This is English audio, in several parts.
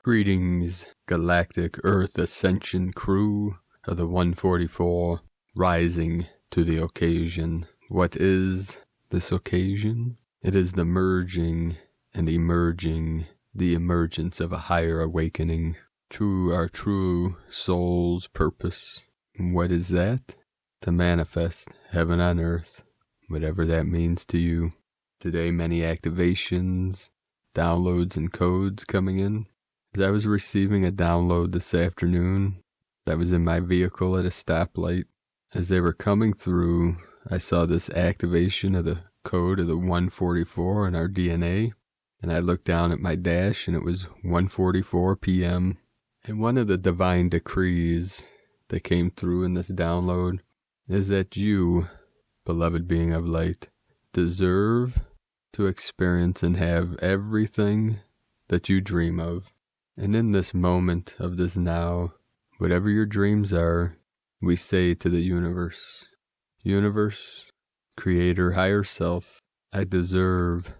Greetings, galactic Earth Ascension crew of the 144, rising to the occasion. What is this occasion? It is the merging and emerging, the emergence of a higher awakening to our true soul's purpose. What is that? To manifest heaven on earth, whatever that means to you. Today, many activations, downloads, and codes coming in. As I was receiving a download this afternoon that was in my vehicle at a stoplight, as they were coming through, I saw this activation of the code of the 144 in our DNA, and I looked down at my dash and it was 1:44 p.m. And one of the divine decrees that came through in this download is that you, beloved being of light, deserve to experience and have everything that you dream of. And in this moment of this now, whatever your dreams are, we say to the universe, Universe, Creator, Higher Self, I deserve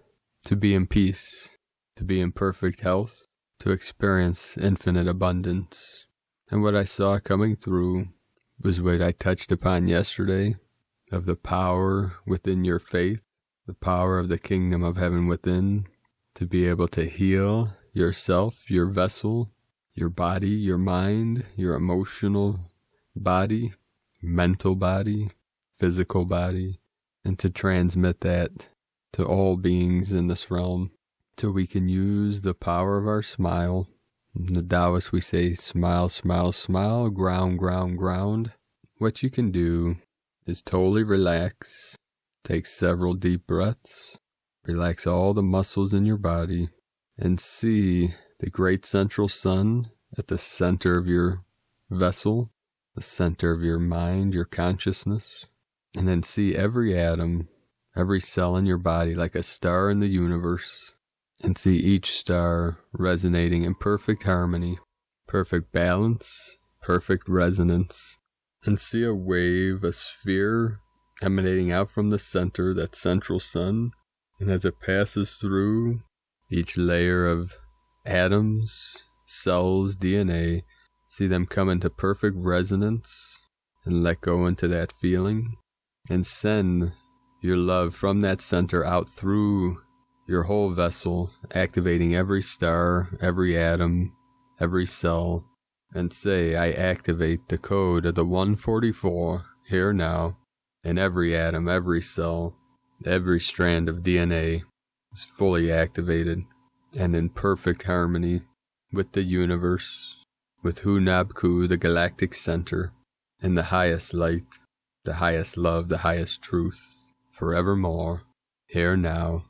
to be in peace, to be in perfect health, to experience infinite abundance. And what I saw coming through was what I touched upon yesterday, of the power within your faith, the power of the kingdom of heaven within, to be able to heal yourself, your vessel, your body, your mind, your emotional body, mental body, physical body, and to transmit that to all beings in this realm, so we can use the power of our smile. In the Taoist we say, smile, smile, smile, ground, ground, ground. What you can do is totally relax, take several deep breaths, relax all the muscles in your body, and see the great central sun at the center of your vessel, the center of your mind, your consciousness, and then see every atom, every cell in your body like a star in the universe, and see each star resonating in perfect harmony, perfect balance, perfect resonance, and see a wave, a sphere emanating out from the center, that central sun, and as it passes through each layer of atoms, cells, DNA, see them come into perfect resonance and let go into that feeling, and send your love from that center out through your whole vessel, activating every star, every atom, every cell, and say, I activate the code of the 144 here now, and every atom, every cell, every strand of DNA is fully activated and in perfect harmony with the universe, with Hunabku, the galactic center, and the highest light, the highest love, the highest truth, forevermore, here now,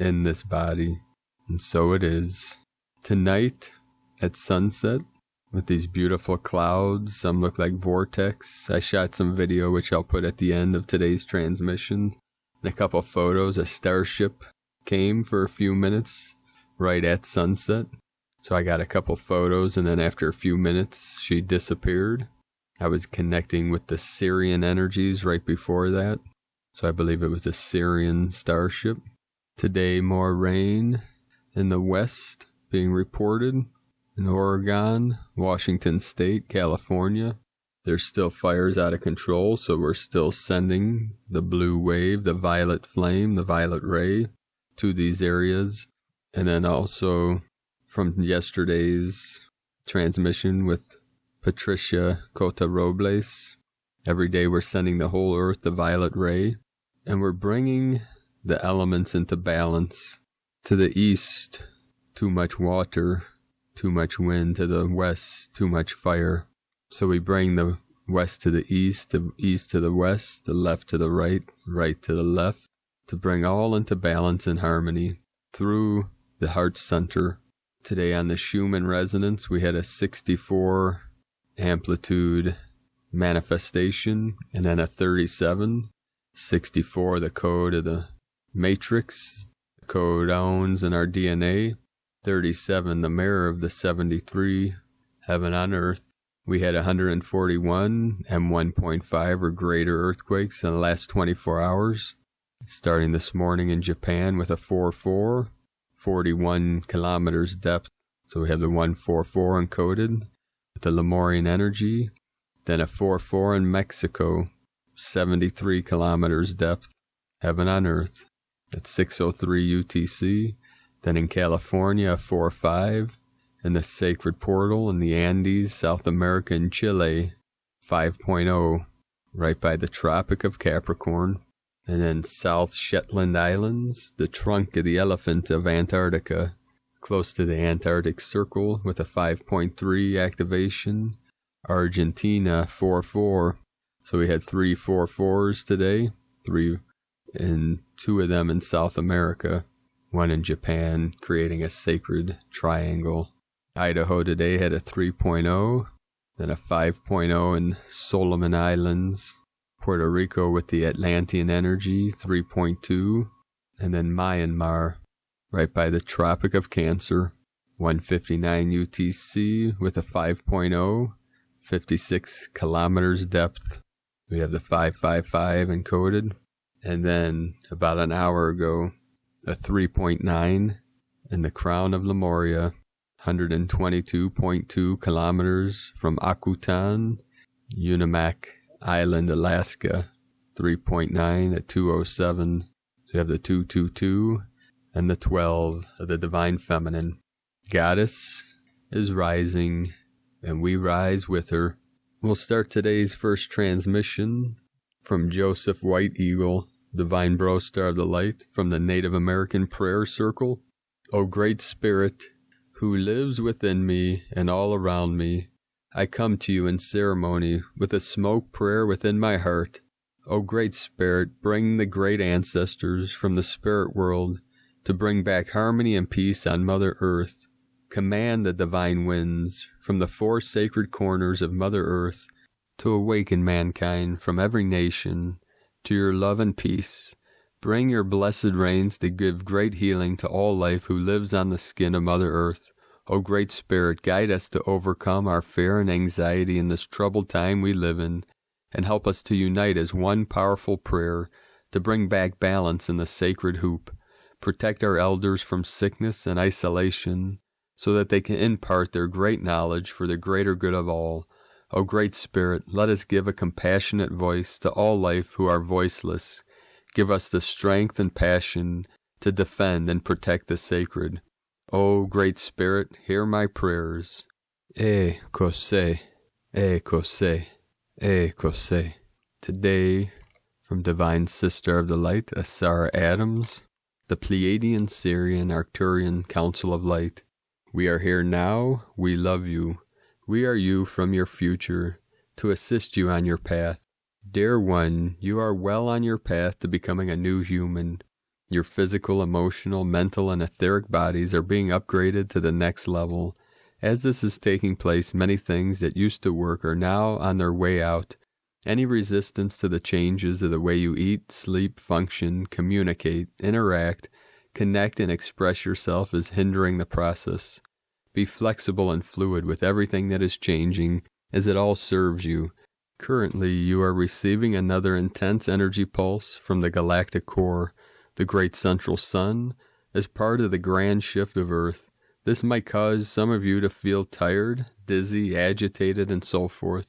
in this body. And so it is. Tonight, at sunset, with these beautiful clouds, some look like vortex. I shot some video, which I'll put at the end of today's transmission, and a couple photos. A starship came for a few minutes right at sunset. So I got a couple photos, and then after a few minutes, she disappeared. I was connecting with the Syrian energies right before that. So I believe it was a Syrian starship. Today, more rain in the west being reported in Oregon, Washington State, California. There's still fires out of control, so we're still sending the blue wave, the violet flame, the violet ray to these areas. And then also from yesterday's transmission with Patricia Cota-Robles, every day we're sending the whole earth the violet ray, and we're bringing the elements into balance. To the east, too much water, too much wind. To the west, too much fire. So we bring the west to the east to the west, the left to the right, right to the left, to bring all into balance and harmony through the heart center. Today on the Schumann resonance, we had a 64 amplitude manifestation, and then a 37. 64, the code of the matrix, the code owns in our DNA. 37, the mirror of the 73, heaven on earth. We had 141 M1.5 or greater earthquakes in the last 24 hours, starting this morning in Japan with a 4.4, 41 kilometers depth So we have the 144 encoded with the Lemurian energy, then a 44 in Mexico, 73 kilometers depth, heaven on earth, at 6:03 UTC. Then in California, a 4-5, in the sacred portal in the Andes, South America and Chile, 5.0, right by the Tropic of Capricorn. And then South Shetland Islands, the trunk of the elephant of Antarctica, close to the Antarctic Circle with a 5.3 activation. Argentina, 4-4. So we had 3 4-4s today, 3 and 2 of them in South America, 1 in Japan, creating a sacred triangle. Idaho today had a 3.0, then a 5.0 in Solomon Islands. Puerto Rico with the Atlantean energy, 3.2, and then Myanmar, right by the Tropic of Cancer, 159 UTC with a 5.0, 56 kilometers depth. We have the 555 encoded, and then about an hour ago, a 3.9 in the Crown of Lemuria, 122.2 kilometers from Akutan, Unimak Island, Alaska, 3.9 at 207. We have the 222 and the 12 of the Divine Feminine. Goddess is rising, and we rise with her. We'll start today's first transmission from Joseph White Eagle, Divine Bro Star of the Light, from the Native American Prayer Circle. O Great Spirit, who lives within me and all around me, I come to you in ceremony with a smoke prayer within my heart. O Great Spirit, bring the great ancestors from the spirit world to bring back harmony and peace on Mother Earth. Command the divine winds from the 4 sacred corners of Mother Earth to awaken mankind from every nation to your love and peace. Bring your blessed rains to give great healing to all life who lives on the skin of Mother Earth. O Great Spirit, guide us to overcome our fear and anxiety in this troubled time we live in, and help us to unite as one powerful prayer to bring back balance in the sacred hoop. Protect our elders from sickness and isolation, so that they can impart their great knowledge for the greater good of all. O Great Spirit, let us give a compassionate voice to all life who are voiceless. Give us the strength and passion to defend and protect the sacred. O Great Spirit, hear my prayers. Kose, Kose, Kose. Today, from Divine Sister of the Light, Asara Adams, the Pleiadian Syrian Arcturian Council of Light. We are here now, we love you. We are you from your future, to assist you on your path. Dear one, you are well on your path to becoming a new human. Your physical, emotional, mental, and etheric bodies are being upgraded to the next level. As this is taking place, many things that used to work are now on their way out. Any resistance to the changes of the way you eat, sleep, function, communicate, interact, connect, and express yourself is hindering the process. Be flexible and fluid with everything that is changing, as it all serves you. Currently, you are receiving another intense energy pulse from the galactic core, the great central sun, as part of the grand shift of Earth. This might cause some of you to feel tired, dizzy, agitated, and so forth.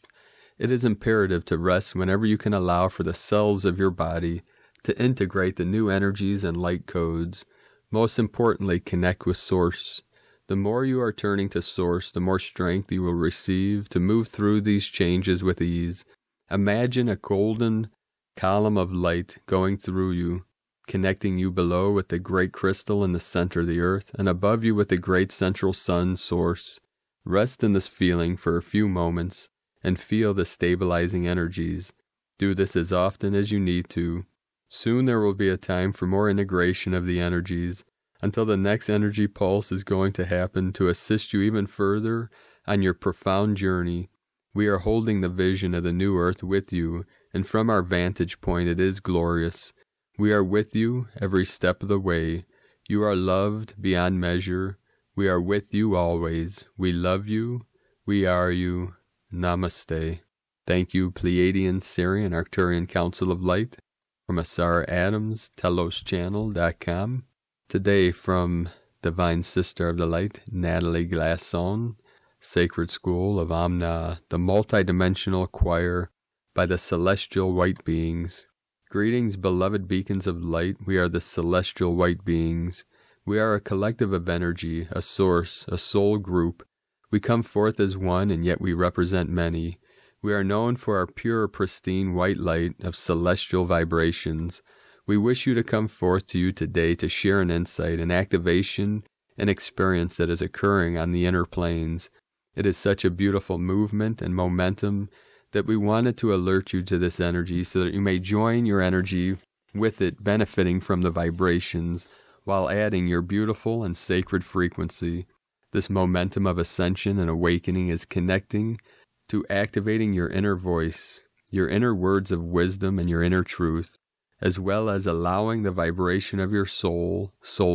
It is imperative to rest whenever you can allow for the cells of your body to integrate the new energies and light codes. Most importantly, connect with Source. The more you are turning to Source, the more strength you will receive to move through these changes with ease. Imagine a golden column of light going through you, connecting you below with the great crystal in the center of the earth, and above you with the great central sun source. Rest in this feeling for a few moments, and feel the stabilizing energies. Do this as often as you need to. Soon there will be a time for more integration of the energies, until the next energy pulse is going to happen to assist you even further on your profound journey. We are holding the vision of the new earth with you, and from our vantage point it is glorious. We are with you every step of the way. You are loved beyond measure. We are with you always. We love you. We are you. Namaste. Thank you, Pleiadian Syrian Arcturian Council of Light, from Asara Adams, TelosChannel.com. Today from Divine Sister of the Light, Natalie Glasson, Sacred School of Amna, the multidimensional choir by the celestial white beings. Greetings, beloved beacons of light. We are the celestial white beings. We are a collective of energy, a source, a soul group. We come forth as one, and yet we represent many. We are known for our pure, pristine white light of celestial vibrations. We wish you to come forth to you today to share an insight, an activation, an experience that is occurring on the inner planes. It is such a beautiful movement and momentum that we wanted to alert you to this energy so that you may join your energy with it, benefiting from the vibrations while adding your beautiful and sacred frequency. This momentum of ascension and awakening is connecting to activating your inner voice, your inner words of wisdom and your inner truth, as well as allowing the vibration of your soul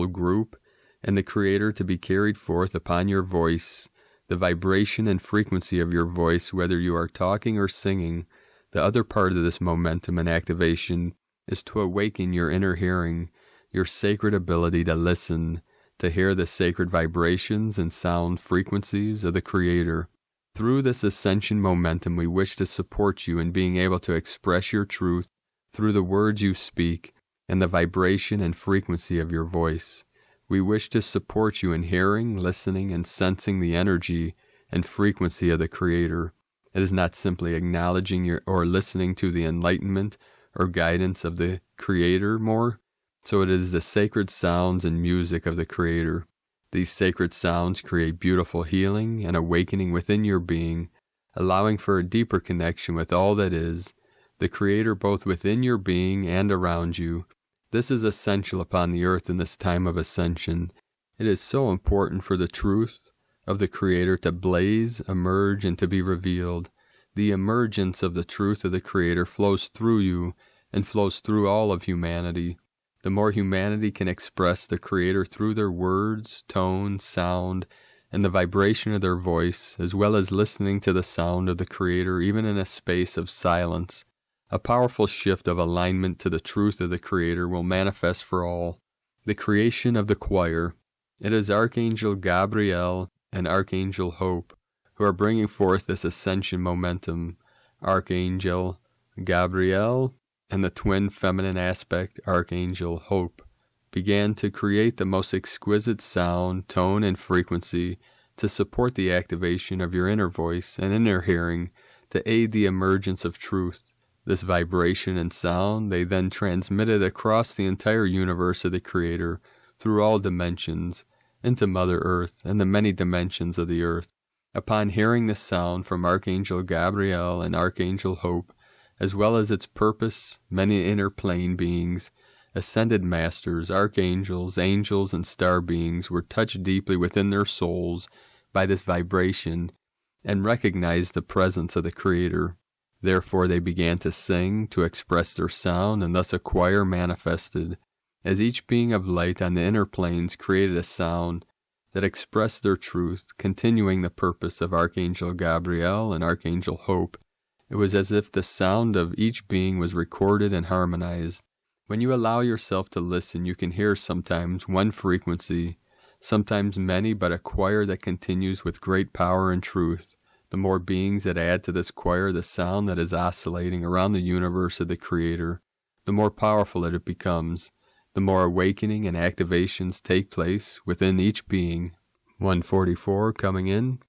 group, and the Creator to be carried forth upon your voice, the vibration and frequency of your voice, whether you are talking or singing. The other part of this momentum and activation is to awaken your inner hearing, your sacred ability to listen, to hear the sacred vibrations and sound frequencies of the Creator. Through this ascension momentum, we wish to support you in being able to express your truth through the words you speak and the vibration and frequency of your voice. We wish to support you in hearing, listening, and sensing the energy and frequency of the Creator. It is not simply acknowledging or listening to the enlightenment or guidance of the Creator more, so it is the sacred sounds and music of the Creator. These sacred sounds create beautiful healing and awakening within your being, allowing for a deeper connection with all that is, the Creator both within your being and around you. This is essential upon the earth in this time of ascension. It is so important for the truth of the Creator to blaze, emerge, and to be revealed. The emergence of the truth of the Creator flows through you and flows through all of humanity. The more humanity can express the Creator through their words, tone, sound, and the vibration of their voice, as well as listening to the sound of the Creator even in a space of silence, a powerful shift of alignment to the truth of the Creator will manifest for all. The creation of the choir. It is Archangel Gabriel and Archangel Hope who are bringing forth this ascension momentum. Archangel Gabriel and the twin feminine aspect, Archangel Hope, began to create the most exquisite sound, tone, and frequency to support the activation of your inner voice and inner hearing to aid the emergence of truth. This vibration and sound they then transmitted across the entire universe of the Creator through all dimensions into Mother Earth and the many dimensions of the earth. Upon hearing this sound from Archangel Gabriel and Archangel Hope, as well as its purpose, many inner plane beings, ascended masters, archangels, angels, and star beings were touched deeply within their souls by this vibration and recognized the presence of the Creator. Therefore they began to sing, to express their sound, and thus a choir manifested, as each being of light on the inner planes created a sound that expressed their truth, continuing the purpose of Archangel Gabriel and Archangel Hope. It was as if the sound of each being was recorded and harmonized. When you allow yourself to listen, you can hear sometimes one frequency, sometimes many, but a choir that continues with great power and truth. The more beings that add to this choir, the sound that is oscillating around the universe of the Creator, the more powerful it becomes, the more awakening and activations take place within each being. 144 coming in.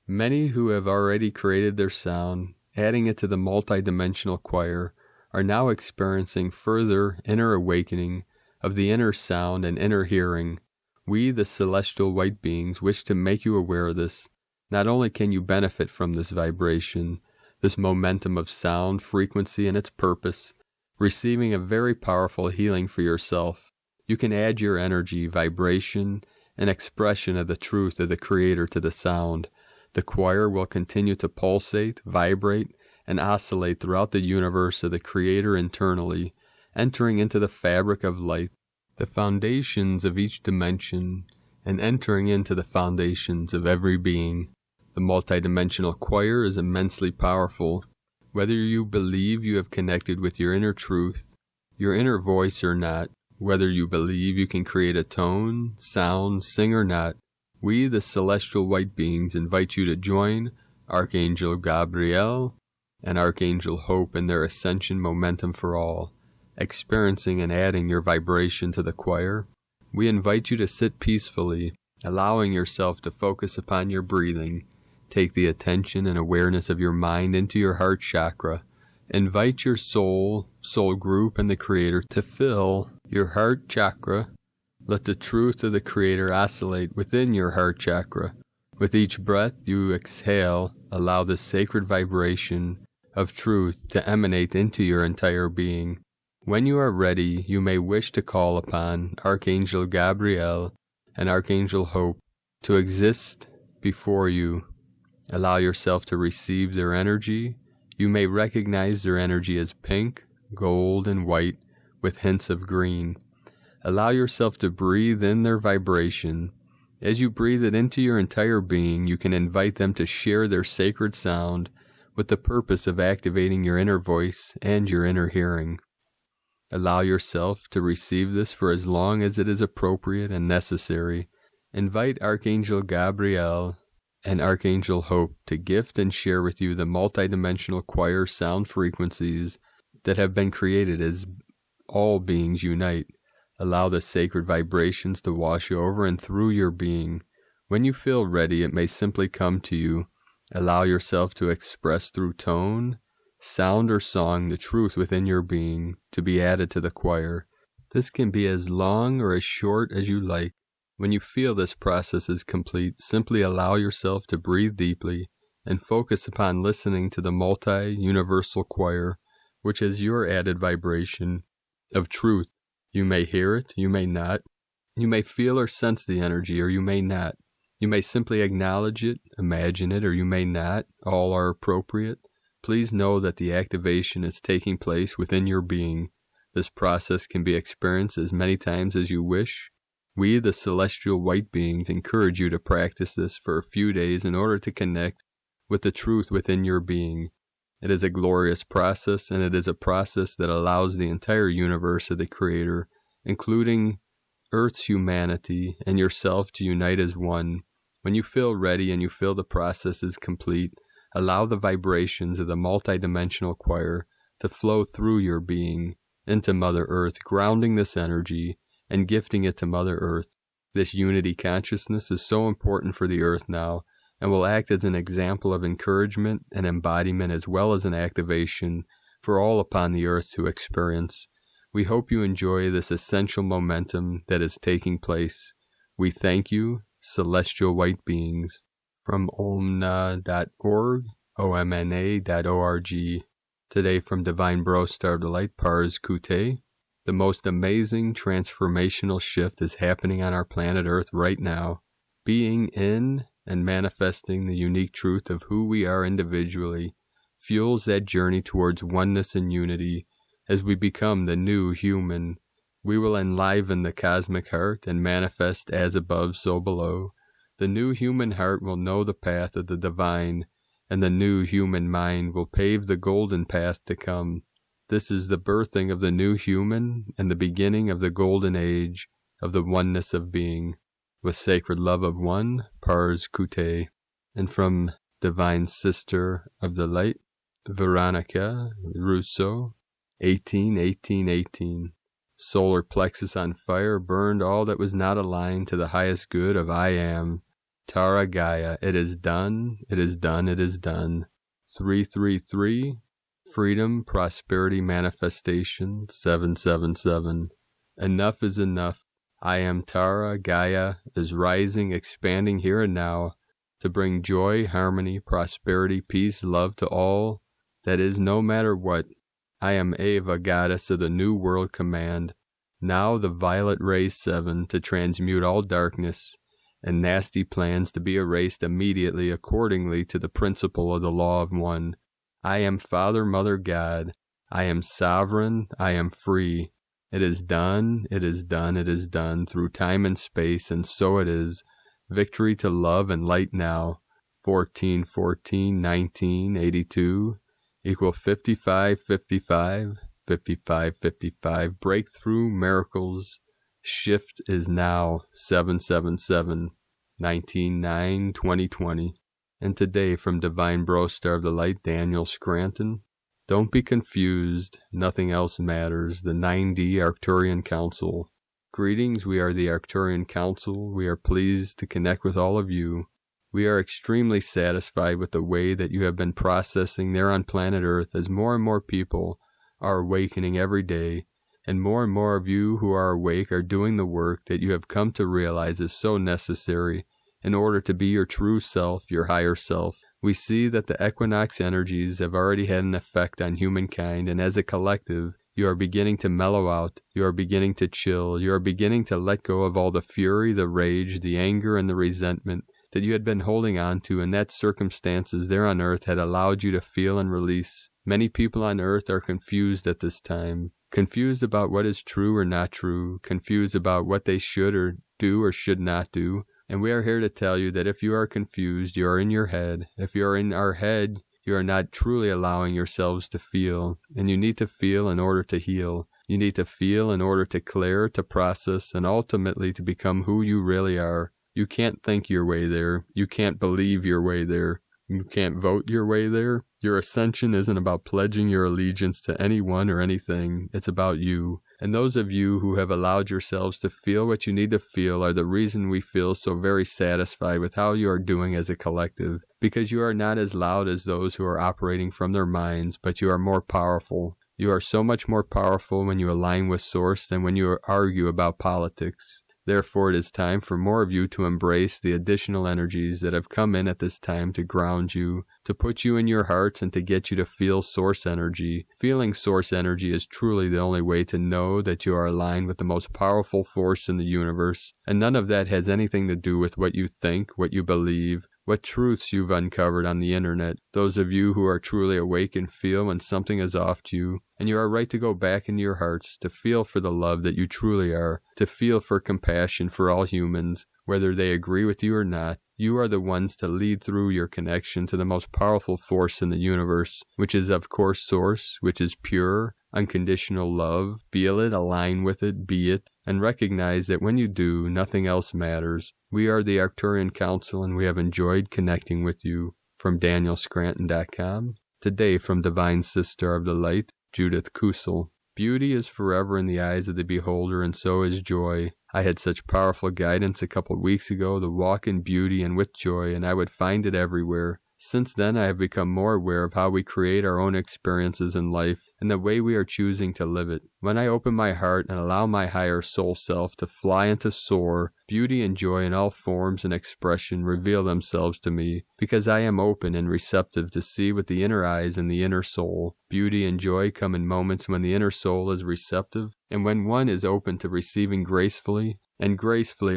Many who have already created their sound, adding it to the multidimensional choir, are now experiencing further inner awakening of the inner sound and inner hearing. We, the celestial white beings, wish to make you aware of this. Not only can you benefit from this vibration, this momentum of sound, frequency, and its purpose, receiving a very powerful healing for yourself, you can add your energy, vibration, and expression of the truth of the Creator to the sound. The choir will continue to pulsate, vibrate, and oscillate throughout the universe of the Creator internally, entering into the fabric of light, the foundations of each dimension, and entering into the foundations of every being. The multidimensional choir is immensely powerful. Whether you believe you have connected with your inner truth, your inner voice or not, Whether you believe you can create a tone, sound, sing or not, we, the celestial white beings, invite you to join Archangel Gabriel and Archangel Hope in their ascension momentum for all, experiencing and adding your vibration to the choir. We invite you to sit peacefully, allowing yourself to focus upon your breathing. Take the attention and awareness of your mind into your heart chakra. Invite your soul group, and the Creator to fill your heart chakra. Let the truth of the Creator oscillate within your heart chakra. With each breath you exhale, allow the sacred vibration of truth to emanate into your entire being. When you are ready, you may wish to call upon Archangel Gabriel and Archangel Hope to exist before you. Allow yourself to receive their energy. You may recognize their energy as pink, gold, and white with hints of green. Allow yourself to breathe in their vibration. As you breathe it into your entire being, you can invite them to share their sacred sound with the purpose of activating your inner voice and your inner hearing. Allow yourself to receive this for as long as it is appropriate and necessary. Invite Archangel Gabriel and Archangel Hope to gift and share with you the multidimensional choir sound frequencies that have been created as all beings unite. Allow the sacred vibrations to wash over and through your being. When you feel ready, it may simply come to you. Allow yourself to express through tone, sound, or song the truth within your being to be added to the choir. This can be as long or as short as you like. When you feel this process is complete, simply allow yourself to breathe deeply and focus upon listening to the multi-universal choir, which is your added vibration of truth. You may hear it, you may not. You may feel or sense the energy, or you may not. You may simply acknowledge it, imagine it, or you may not. All are appropriate. Please know that the activation is taking place within your being. This process can be experienced as many times as you wish. We, the celestial white beings, encourage you to practice this for a few days in order to connect with the truth within your being. It is a glorious process, and it is a process that allows the entire universe of the Creator, including Earth's humanity and yourself, to unite as one. When you feel ready and you feel the process is complete, allow the vibrations of the multidimensional choir to flow through your being into Mother Earth, grounding this energy and gifting it to Mother Earth. This unity consciousness is so important for the Earth now, and will act as an example of encouragement and embodiment, as well as an activation for all upon the Earth to experience. We hope you enjoy this essential momentum that is taking place. We thank you, celestial white beings. From omna.org, omna.org. Today from Divine Bro Star Delight, Pars Kute. The most amazing transformational shift is happening on our planet Earth right now. Being in and manifesting the unique truth of who we are individually fuels that journey towards oneness and unity. As we become the new human, we will enliven the cosmic heart and manifest as above, so below. The new human heart will know the path of the divine, and the new human mind will pave the golden path to come. This is the birthing of the new human and the beginning of the golden age of the oneness of being. With sacred love of one, Pars Kute. And from Divine Sister of the Light, Veronica Russo, 18-18-18. Solar plexus on fire burned all that was not aligned to the highest good of I am. Tara Gaia, it is done, it is done, it is done. 333, Freedom, Prosperity, Manifestation, 777. Enough is enough. I am Tara Gaia is rising, expanding here and now to bring joy, harmony, prosperity, peace, love to all that is, no matter what. I am Eva, goddess of the New World Command, now the Violet Ray 7, to transmute all darkness and nasty plans to be erased immediately accordingly to the principle of the law of one. I am Father, Mother, God. I am sovereign. I am free. It is done, it is done, it is done, through time and space, and so it is. Victory to love and light now. 14-14-19-82 equal 55-55, 5555. Breakthrough miracles. Shift is now 777 19/9/2020. And today from Divine Bro Star of the Light, Daniel Scranton. Don't be confused. Nothing else matters. The 9D Arcturian Council. Greetings. We are the Arcturian Council. We are pleased to connect with all of you. We are extremely satisfied with the way that you have been processing there on planet Earth as more and more people are awakening every day, and more of you who are awake are doing the work that you have come to realize is so necessary in order to be your true self, your higher self. We see that the equinox energies have already had an effect on humankind, and as a collective, you are beginning to mellow out, you are beginning to chill, you are beginning to let go of all the fury, the rage, the anger, and the resentment that you had been holding on to, and that circumstances there on Earth had allowed you to feel and release. Many people on Earth are confused at this time, confused about what is true or not true, confused about what they should or do or should not do. And we are here to tell you that if you are confused, you are in your head. If you are in our head, you are not truly allowing yourselves to feel. And you need to feel in order to heal. You need to feel in order to clear, to process, and ultimately to become who you really are. You can't think your way there. You can't believe your way there. You can't vote your way there. Your ascension isn't about pledging your allegiance to anyone or anything. It's about you. And those of you who have allowed yourselves to feel what you need to feel are the reason we feel so very satisfied with how you are doing as a collective. Because you are not as loud as those who are operating from their minds, but you are more powerful. You are so much more powerful when you align with Source than when you argue about politics. Therefore, it is time for more of you to embrace the additional energies that have come in at this time to ground you, to put you in your hearts, and to get you to feel Source energy. Feeling Source energy is truly the only way to know that you are aligned with the most powerful force in the universe, and none of that has anything to do with what you think, what you believe, what truths you've uncovered on the internet. Those of you who are truly awake and feel when something is off to you, and you are right to go back into your hearts, to feel for the love that you truly are, to feel for compassion for all humans, whether they agree with you or not. You are the ones to lead through your connection to the most powerful force in the universe, which is of course Source, which is pure, unconditional love. Feel it, align with it, be it, and recognize that when you do, nothing else matters. We are the Arcturian Council, and we have enjoyed connecting with you. From DanielScranton.com. Today from Divine Sister of the Light, Judith Kusel. Beauty is forever in the eyes of the beholder, and so is joy. I had such powerful guidance a couple weeks ago to walk in beauty and with joy, and I would find it everywhere. Since then, I have become more aware of how we create our own experiences in life and the way we are choosing to live it. When I open my heart and allow my higher soul self to fly and to soar, beauty and joy in all forms and expression reveal themselves to me, because I am open and receptive to see with the inner eyes and the inner soul. Beauty and joy come in moments when the inner soul is receptive, and when one is open to receiving gracefully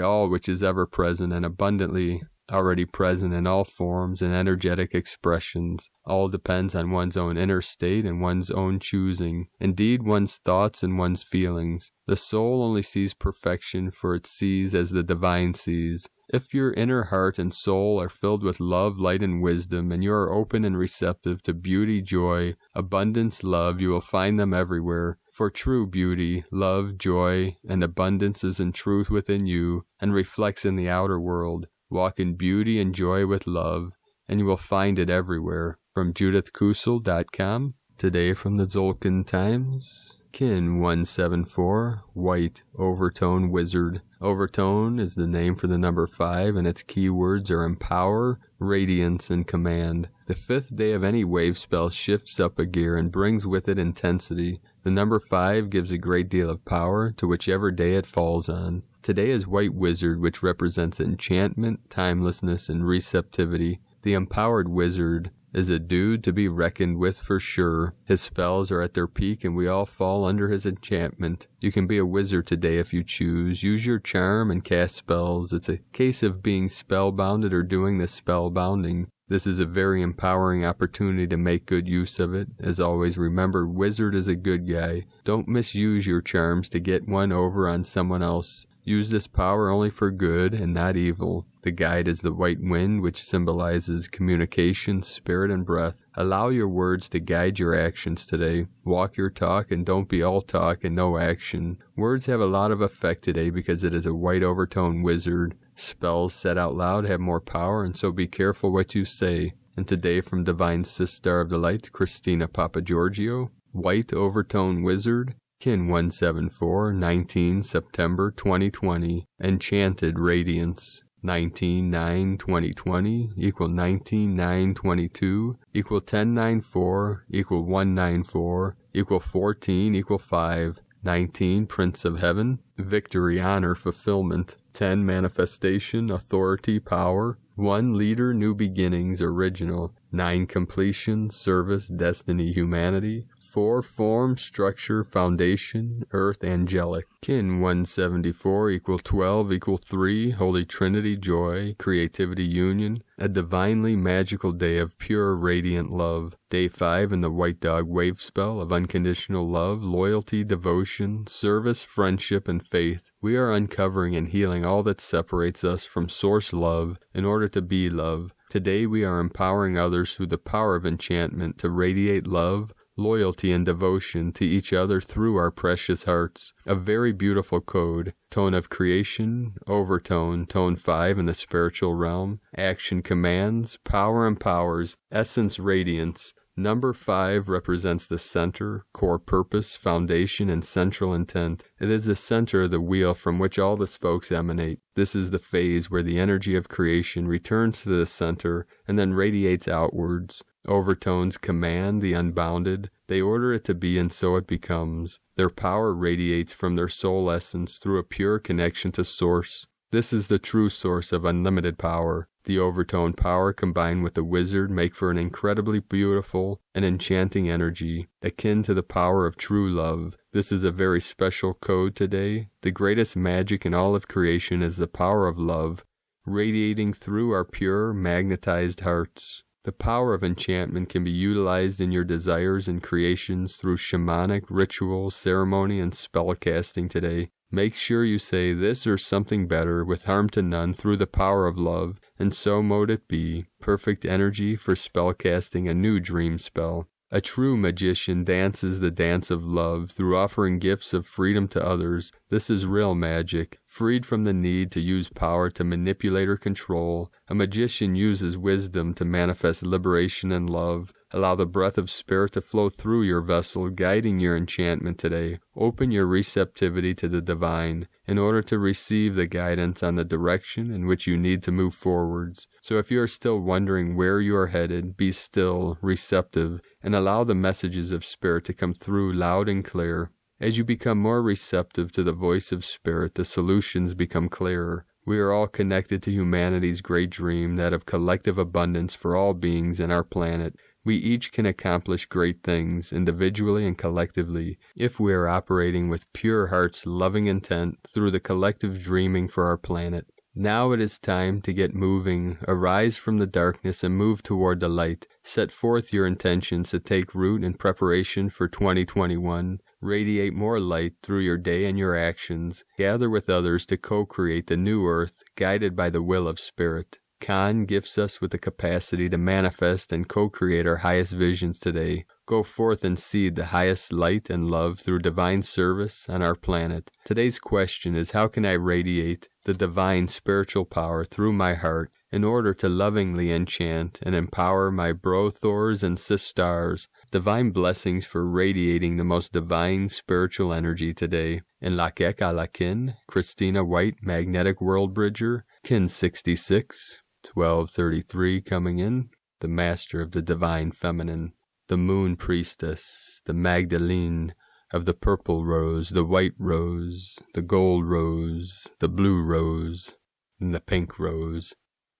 all which is ever present and abundantly already present in all forms and energetic expressions. All depends on one's own inner state and one's own choosing. Indeed, one's thoughts and one's feelings. The soul only sees perfection, for it sees as the divine sees. If your inner heart and soul are filled with love, light, and wisdom, and you are open and receptive to beauty, joy, abundance, love, you will find them everywhere. For true beauty, love, joy, and abundance is in truth within you and reflects in the outer world. Walk in beauty and joy with love, and you will find it everywhere. From JudithKusel.com. Today from the Zolkin Times. Kin 174, White, Overtone Wizard. Overtone is the name for the number 5, and its keywords are empower, radiance, and command. The 5th day of any wave spell shifts up a gear and brings with it intensity. The number 5 gives a great deal of power to whichever day it falls on. Today is White Wizard, which represents enchantment, timelessness, and receptivity. The empowered wizard is a dude to be reckoned with for sure. His spells are at their peak, and we all fall under his enchantment. You can be a wizard today if you choose. Use your charm and cast spells. It's a case of being spellbounded or doing the spellbounding. This is a very empowering opportunity to make good use of it. As always, remember, wizard is a good guy. Don't misuse your charms to get one over on someone else. Use this power only for good and not evil. The The guide is the white wind, which symbolizes communication, spirit, and breath. Allow your words to guide your actions today. Walk your talk and don't be all talk and no action. Words have a lot of effect today because it is a white overtone wizard. Spells said out loud have more power, and so be careful what you say. And today from Divine Sister of the Light, Christina Papagiorgio, White Overtone Wizard, Kin 174, 19 September 2020, Enchanted Radiance, 19-9-2020, equal 19-9-22, equal 10-9-4, equal 1-9-4, equal 14, equal 5, 19 Prince of Heaven, Victory, Honor, Fulfillment, 10 Manifestation, Authority, Power, 1 Leader, New Beginnings, Original, 9 Completion, Service, Destiny, Humanity, 4 Form, Structure, Foundation, Earth, Angelic. Kin 174 equal 12 equal 3, Holy Trinity, Joy, Creativity, Union, a divinely magical day of pure radiant love. Day 5 in the White Dog Wave spell of unconditional love, loyalty, devotion, service, friendship, and faith. We are uncovering and healing all that separates us from source love in order to be love. Today we are empowering others through the power of enchantment to radiate love, loyalty, and devotion to each other through our precious hearts. A very beautiful code. Tone of creation, overtone, tone 5 in the spiritual realm, action commands, power empowers, essence radiance. Number 5 represents the center, core purpose, foundation, and central intent. It is the center of the wheel from which all the spokes emanate. This is the phase where the energy of creation returns to the center and then radiates outwards. Overtones command the unbounded. They order it to be, and so it becomes. Their power radiates from their soul essence through a pure connection to Source. This is the true source of unlimited power. The overtone power combined with the wizard make for an incredibly beautiful and enchanting energy, akin to the power of true love. This is a very special code today. The greatest magic in all of creation is the power of love, radiating through our pure, magnetized hearts. The power of enchantment can be utilized in your desires and creations through shamanic, ritual, ceremony, and spellcasting today. Make sure you say this or something better with harm to none through the power of love, and so mote it be. Perfect energy for spellcasting a new dream spell. A true magician dances the dance of love through offering gifts of freedom to others. This is real magic, freed from the need to use power to manipulate or control. A magician uses wisdom to manifest liberation and love. Allow the breath of spirit to flow through your vessel, guiding your enchantment today. Open your receptivity to the divine in order to receive the guidance on the direction in which you need to move forwards. So if you are still wondering where you are headed, be still, receptive, and allow the messages of spirit to come through loud and clear. As you become more receptive to the voice of spirit, the solutions become clearer. We are all connected to humanity's great dream, that of collective abundance for all beings in our planet. We each can accomplish great things, individually and collectively, if we are operating with pure heart's loving intent through the collective dreaming for our planet. Now it is time to get moving. Arise from the darkness and move toward the light. Set forth your intentions to take root in preparation for 2021. Radiate more light through your day and your actions. Gather with others to co-create the new earth, guided by the will of spirit. Khan gifts us with the capacity to manifest and co-create our highest visions today. Go forth and seed the highest light and love through divine service on our planet. Today's question is, how can I radiate the divine spiritual power through my heart in order to lovingly enchant and empower my bro-Thors and sisters? Divine blessings for radiating the most divine spiritual energy today. In Lakek Alakin, Christina White, Magnetic World Bridger, Kin 66. 1233 coming in, the master of the divine feminine, the moon priestess, the Magdalene of the purple rose, the white rose, the gold rose, the blue rose, and the pink rose.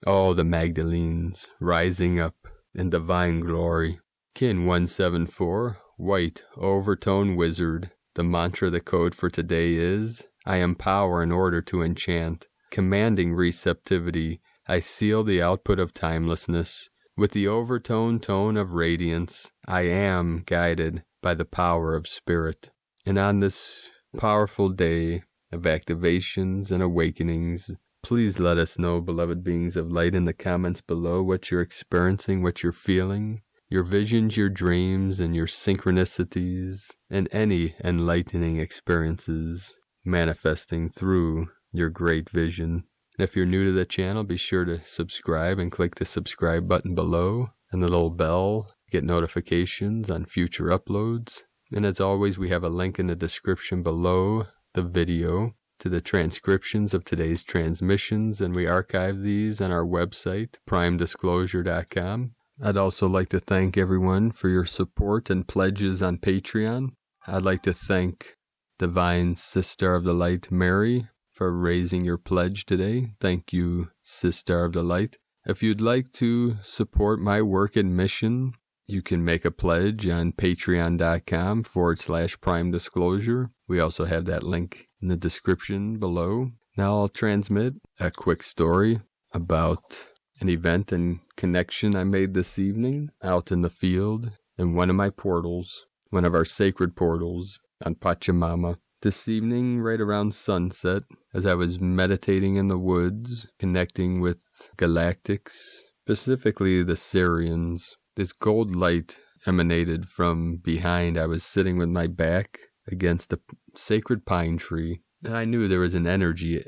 All the Magdalenes rising up in divine glory. Kin 174, white overtone wizard. The mantra, the code for today is, I empower in order to enchant, commanding receptivity. I seal the output of timelessness. With the overtone tone of radiance, I am guided by the power of spirit. And on this powerful day of activations and awakenings, Please let us know, beloved beings of light, in the comments below what you're experiencing, what you're feeling, your visions, your dreams, and your synchronicities, and any enlightening experiences manifesting through your great vision. And if you're new to the channel, be sure to subscribe and click the subscribe button below and the little bell to get notifications on future uploads. And as always, we have a link in the description below the video to the transcriptions of today's transmissions, and we archive these on our website, primedisclosure.com. I'd also like to thank everyone for your support and pledges on Patreon. I'd like to thank Divine Sister of the Light, Mary, for raising your pledge today. Thank you, Sister of the Light. If you'd like to support my work and mission, you can make a pledge on patreon.com/primedisclosure. We also have that link in the description below. Now I'll transmit a quick story about an event and connection I made this evening out in the field in one of my portals, one of our sacred portals on Pachamama. This evening, right around sunset, as I was meditating in the woods, connecting with galactics, specifically the Syrians, this gold light emanated from behind. I was sitting with my back against a sacred pine tree, and I knew there was an energy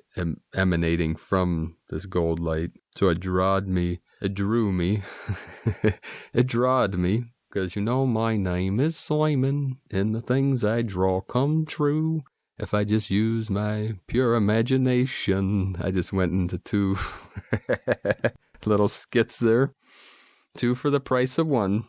emanating from this gold light. So it drew me, it drawed me, because you know my name is Simon, and the things I draw come true. If I just use my pure imagination. I just went into two little skits there. 2 for the price of 1.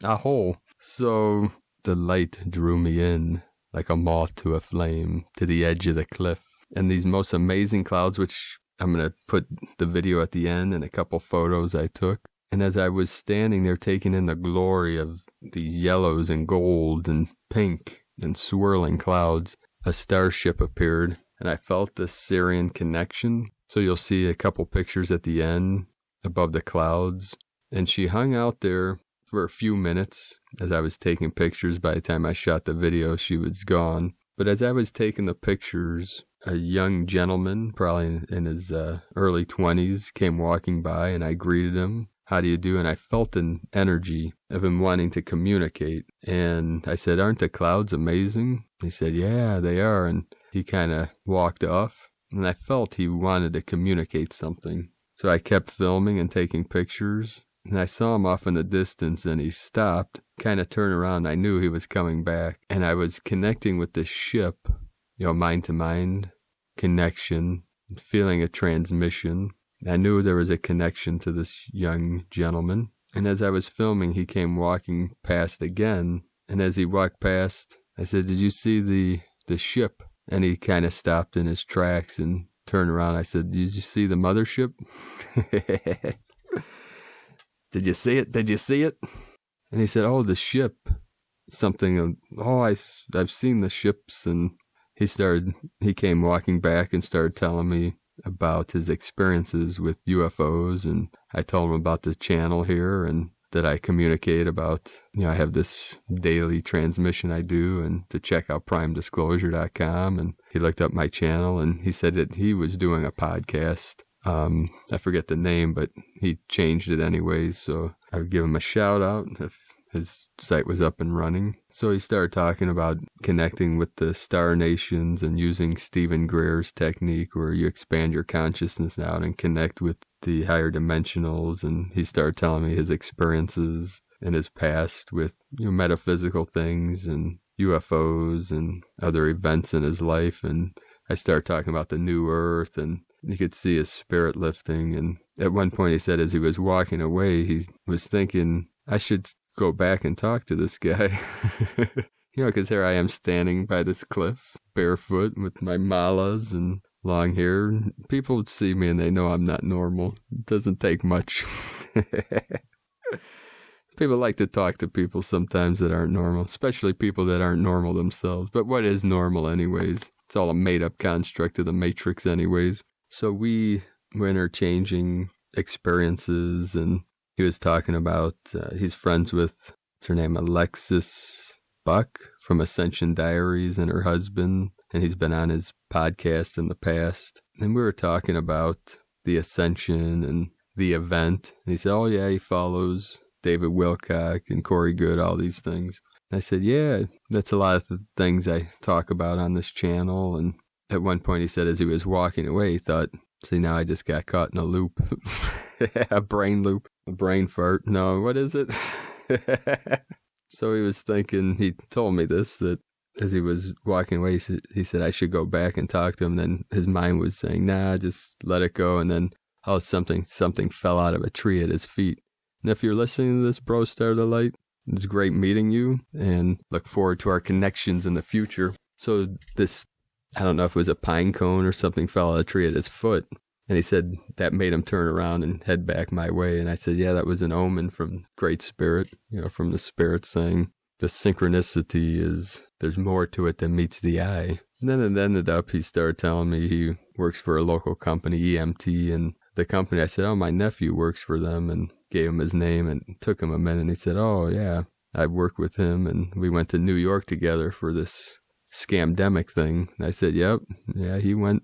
Aho. So the light drew me in like a moth to a flame to the edge of the cliff. And these most amazing clouds, which I'm going to put the video at the end and a couple photos I took. And as I was standing there taking in the glory of these yellows and gold and pink and swirling clouds, a starship appeared, and I felt the Syrian connection. So you'll see a couple pictures at the end above the clouds. And she hung out there for a few minutes as I was taking pictures. By the time I shot the video, she was gone. But as I was taking the pictures, a young gentleman, probably in his early 20s, came walking by, and I greeted him. How do you do? And I felt an energy of him wanting to communicate. And I said, aren't the clouds amazing? He said, yeah, they are. And he kind of walked off. And I felt he wanted to communicate something. So I kept filming and taking pictures. And I saw him off in the distance, and he stopped, kind of turned around. I knew he was coming back. And I was connecting with the ship, mind-to-mind connection, feeling a transmission. I knew there was a connection to this young gentleman. And as I was filming, he came walking past again. And as he walked past, I said, did you see the ship? And he kind of stopped in his tracks and turned around. I said, did you see the mothership? Did you see it? Did you see it? And he said, oh, the ship. Something, I've seen the ships. And he came walking back and started telling me about his experiences with UFOs. And I told him about the channel here and that I communicate about, I have this daily transmission I do, and to check out primedisclosure.com. And he looked up my channel, and he said that he was doing a podcast. I forget the name, but he changed it anyways, so I would give him a shout out if his site was up and running. So he started talking about connecting with the star nations and using Stephen Greer's technique, where you expand your consciousness out and connect with the higher dimensionals. And he started telling me his experiences in his past with metaphysical things and UFOs and other events in his life. And I started talking about the new earth, and you could see his spirit lifting. And at one point he said as he was walking away, he was thinking, I should go back and talk to this guy. Because here I am standing by this cliff, barefoot with my malas and long hair. People would see me and they know I'm not normal. It doesn't take much. People like to talk to people sometimes that aren't normal, especially people that aren't normal themselves. But what is normal anyways? It's all a made-up construct of the Matrix anyways. So we were interchanging experiences, and he was talking about, he's friends with, what's her name, Alexis Buck from Ascension Diaries, and her husband and he's been on his podcast in the past. And we were talking about the ascension and the event. And he said, oh yeah, he follows David Wilcock and Corey Good, all these things. I said, yeah, that's a lot of the things I talk about on this channel. And at one point he said as he was walking away, he thought, see, now I just got caught in a loop. A brain loop, a brain fart. No, what is it? So he was thinking, he told me this, that as he was walking away, he said I should go back and talk to him. Then his mind was saying, nah, just let it go. And then, oh, something fell out of a tree at his feet. And if you're listening to this, bro, Star of the Light, it's great meeting you and look forward to our connections in the future. So this, I don't know if it was a pine cone or something fell out of a tree at his foot. And he said that made him turn around and head back my way. And I said, yeah, that was an omen from Great Spirit, from the Spirit saying the synchronicity is, there's more to it than meets the eye. And then it ended up, he started telling me he works for a local company, EMT, and the company, I said, oh, my nephew works for them, and gave him his name, and it took him a minute, and he said, oh, yeah, I've worked with him, and we went to New York together for this scamdemic thing. And I said, yep, yeah, he went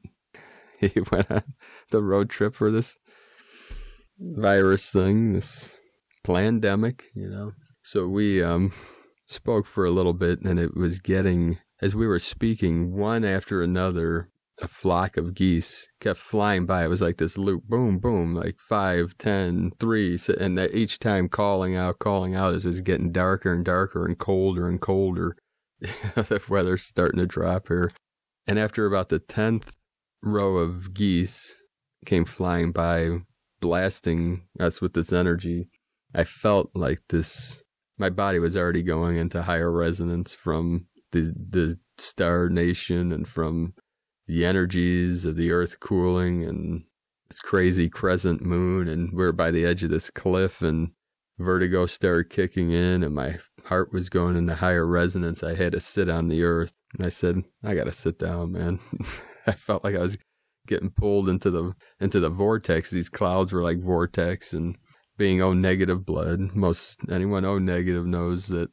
on the road trip for this virus thing, this plandemic, So we spoke for a little bit, and it was getting, as we were speaking, one after another, a flock of geese kept flying by. It was like this loop, boom, boom, like 5, 10, 3, and that each time calling out, it was getting darker and darker and colder and colder. The weather's starting to drop here. And after about the 10th row of geese came flying by, blasting us with this energy, I felt like my body was already going into higher resonance from the star nation and from the energies of the earth cooling and this crazy crescent moon. And we're by the edge of this cliff, and vertigo started kicking in, and my heart was going into higher resonance. I had to sit on the earth. And I said, I got to sit down, man. I felt like I was getting pulled into the vortex. These clouds were like vortex, and being O negative blood, anyone O negative knows that,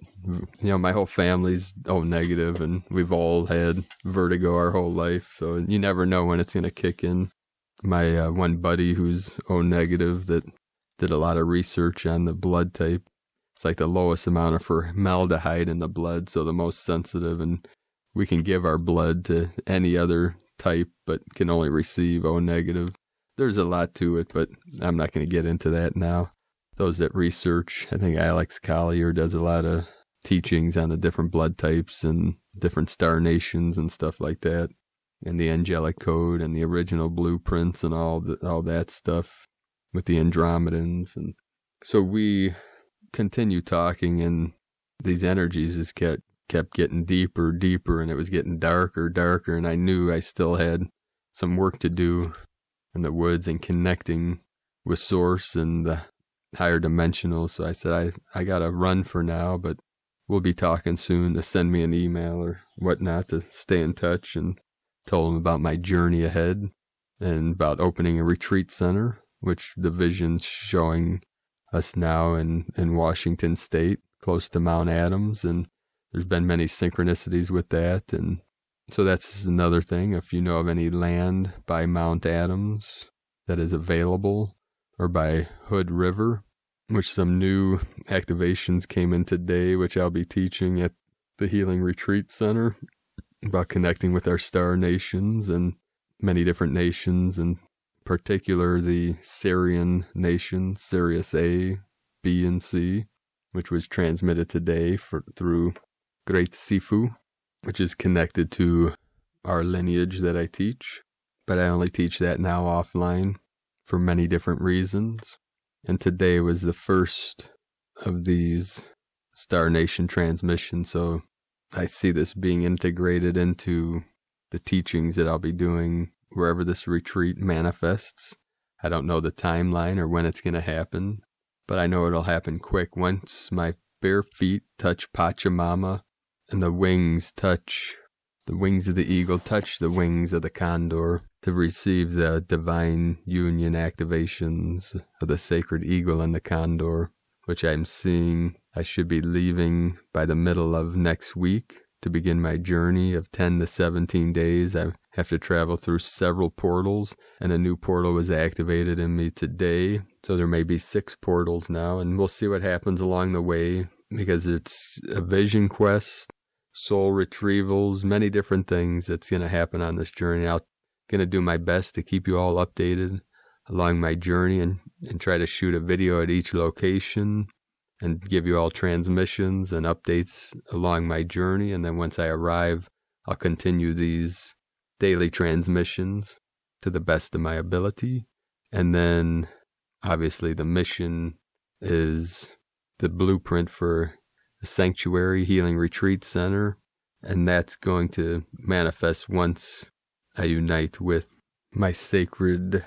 my whole family's O negative, and we've all had vertigo our whole life. So you never know when it's going to kick in. My one buddy who's O negative that did a lot of research on the blood type. It's like the lowest amount of formaldehyde in the blood, so the most sensitive, and we can give our blood to any other type, but can only receive O negative. There's a lot to it, but I'm not going to get into that now. Those that research, I think Alex Collier does a lot of teachings on the different blood types and different star nations and stuff like that, and the angelic code and the original blueprints and all that stuff with the Andromedans. And so we continue talking, and these energies just kept getting deeper, and it was getting darker, and I knew I still had some work to do in the woods and connecting with Source and the higher dimensional. So I said, I got to run for now, but we'll be talking soon. To send me an email or whatnot to stay in touch, and told him about my journey ahead and about opening a retreat center, which the vision's showing us now in Washington State, close to Mount Adams. And there's been many synchronicities with that. And so that's another thing. If you know of any land by Mount Adams that is available, or by Hood River, which some new activations came in today, which I'll be teaching at the Healing Retreat Center, about connecting with our star nations and many different nations, in particular the Sirian nation, Sirius A, B, and C, which was transmitted today through Great Sifu, which is connected to our lineage that I teach. But I only teach that now offline for many different reasons. And today was the first of these Star Nation transmissions, so I see this being integrated into the teachings that I'll be doing wherever this retreat manifests. I don't know the timeline or when it's going to happen, but I know it'll happen quick. Once my bare feet touch Pachamama and the wings of the eagle touch the wings of the condor to receive the divine union activations of the sacred eagle and the condor, which I'm seeing I should be leaving by the middle of next week to begin my journey of 10 to 17 days. I have to travel through several portals, and a new portal was activated in me today. So there may be 6 portals now, and we'll see what happens along the way, because it's a vision quest, soul retrievals, many different things that's going to happen on this journey. I'm going to do my best to keep you all updated along my journey and try to shoot a video at each location and give you all transmissions and updates along my journey. And then once I arrive, I'll continue these daily transmissions to the best of my ability. And then obviously the mission is the blueprint for the Sanctuary Healing Retreat Center, and that's going to manifest once I unite with my sacred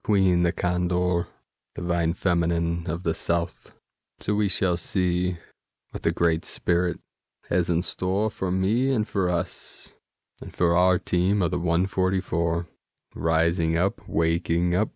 Queen, the Condor, Divine Feminine of the South. So we shall see what the Great Spirit has in store for me and for us, and for our team of the 144, rising up, waking up.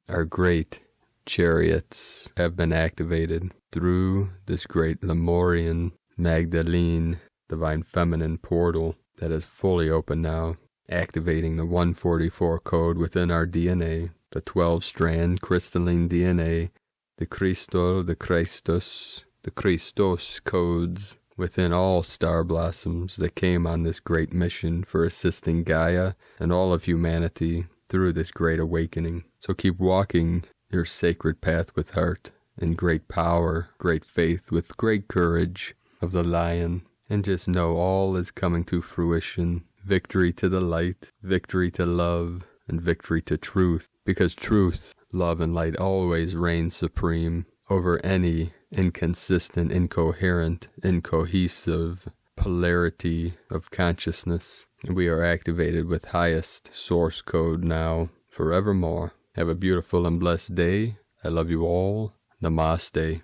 Our great chariots have been activated through this great Lemurian Magdalene Divine Feminine portal that is fully open now, activating the 144 code within our DNA, the 12-strand crystalline DNA, the Crystal, the Christos, the Christos codes within all star blossoms that came on this great mission for assisting Gaia and all of humanity through this great awakening. So keep walking your sacred path with heart and great power, great faith, with great courage of the lion, and just know all is coming to fruition. Victory to the light, victory to love, and victory to truth, because truth, love, and light always reign supreme over any inconsistent, incoherent, incohesive polarity of consciousness. We are activated with highest source code now, forevermore. Have a beautiful and blessed day. I love you all. Namaste.